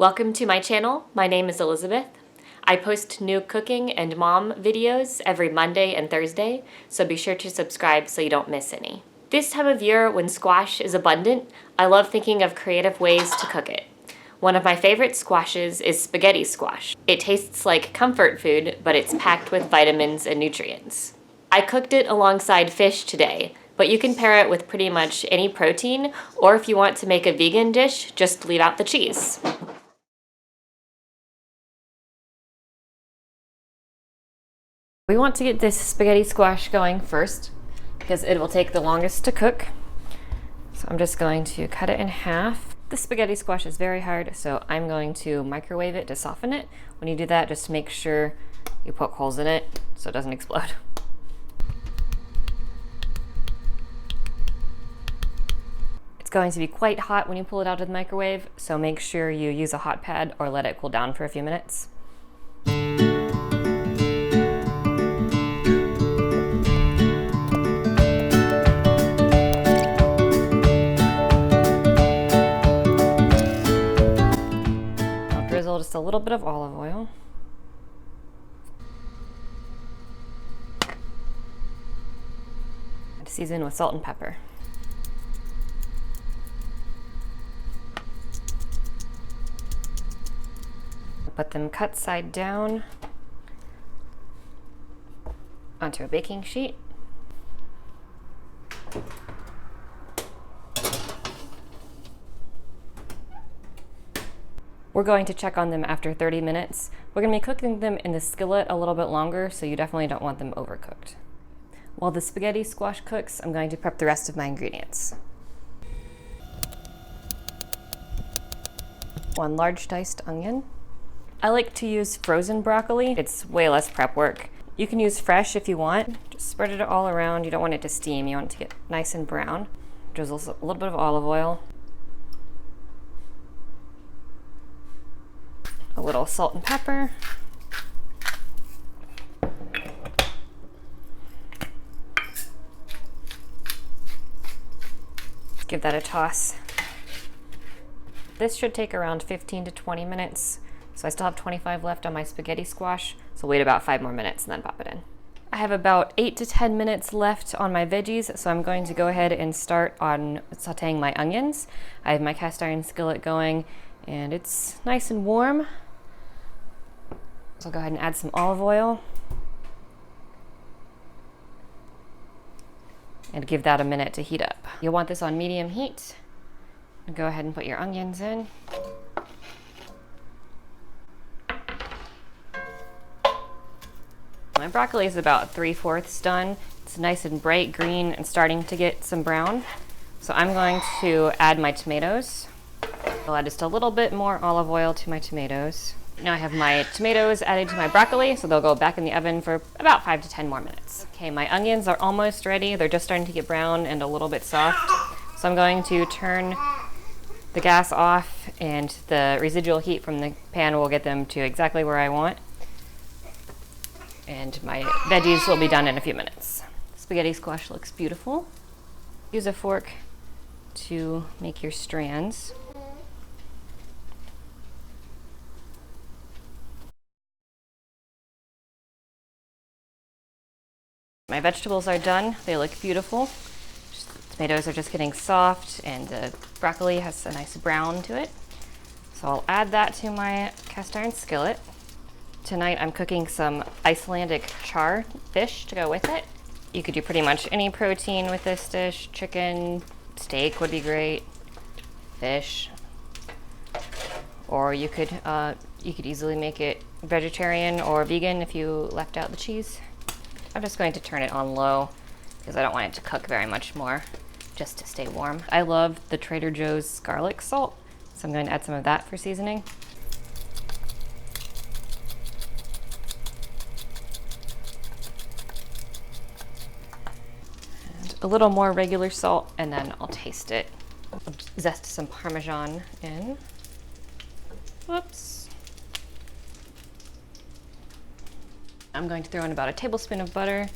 Welcome to my channel. My name is Elizabeth. I post new cooking and mom videos every Monday and Thursday, so be sure to subscribe so you don't miss any. This time of year when squash is abundant, I love thinking of creative ways to cook it. One of my favorite squashes is spaghetti squash. It tastes like comfort food, but it's packed with vitamins and nutrients. I cooked it alongside fish today, but you can pair it with pretty much any protein, or if you want to make a vegan dish, just leave out the cheese. We want to get this spaghetti squash going first because it will take the longest to cook. So I'm just going to cut it in half. The spaghetti squash is very hard, so I'm going to microwave it to soften it. When you do that, just make sure you poke holes in it so it doesn't explode. It's going to be quite hot when you pull it out of the microwave, so make sure you use a hot pad or let it cool down for a few minutes. Drizzle just a little bit of olive oil. And season with salt and pepper. Put them cut side down onto a baking sheet. We're going to check on them after 30 minutes. We're going to be cooking them in the skillet a little bit longer, so you definitely don't want them overcooked. While the spaghetti squash cooks, I'm going to prep the rest of my ingredients. 1 large diced onion. I like to use frozen broccoli. It's way less prep work. You can use fresh if you want. Just spread it all around. You don't want it to steam. You want it to get nice and brown. Drizzle a little bit of olive oil. A little salt and pepper. Give that a toss. This should take around 15 to 20 minutes. So I still have 25 left on my spaghetti squash, so wait about 5 more minutes and then pop it in. I have about 8 to 10 minutes left on my veggies, so I'm going to go ahead and start on sauteing my onions. I have my cast iron skillet going, and it's nice and warm. So I'll go ahead and add some olive oil. And give that a minute to heat up. You'll want this on medium heat. Go ahead and put your onions in. My broccoli is about 3/4 done. It's nice and bright green and starting to get some brown. So I'm going to add my tomatoes. I'll add just a little bit more olive oil to my tomatoes. Now I have my tomatoes added to my broccoli, so they'll go back in the oven for about 5 to 10 more minutes. Okay, my onions are almost ready. They're just starting to get brown and a little bit soft. So I'm going to turn the gas off, and the residual heat from the pan will get them to exactly where I want. And my veggies will be done in a few minutes. Spaghetti squash looks beautiful. Use a fork to make your strands. My vegetables are done. They look beautiful. Tomatoes are just getting soft, and the broccoli has a nice brown to it. So I'll add that to my cast iron skillet. Tonight I'm cooking some Icelandic char fish to go with it. You could do pretty much any protein with this dish. Chicken, steak would be great, fish, or you could easily make it vegetarian or vegan if you left out the cheese. I'm just going to turn it on low because I don't want it to cook very much more, just to stay warm. I love the Trader Joe's garlic salt, so I'm going to add some of that for seasoning. And a little more regular salt, and then I'll taste it. I'll zest some Parmesan in. Whoops. I'm going to throw in about a tablespoon of butter.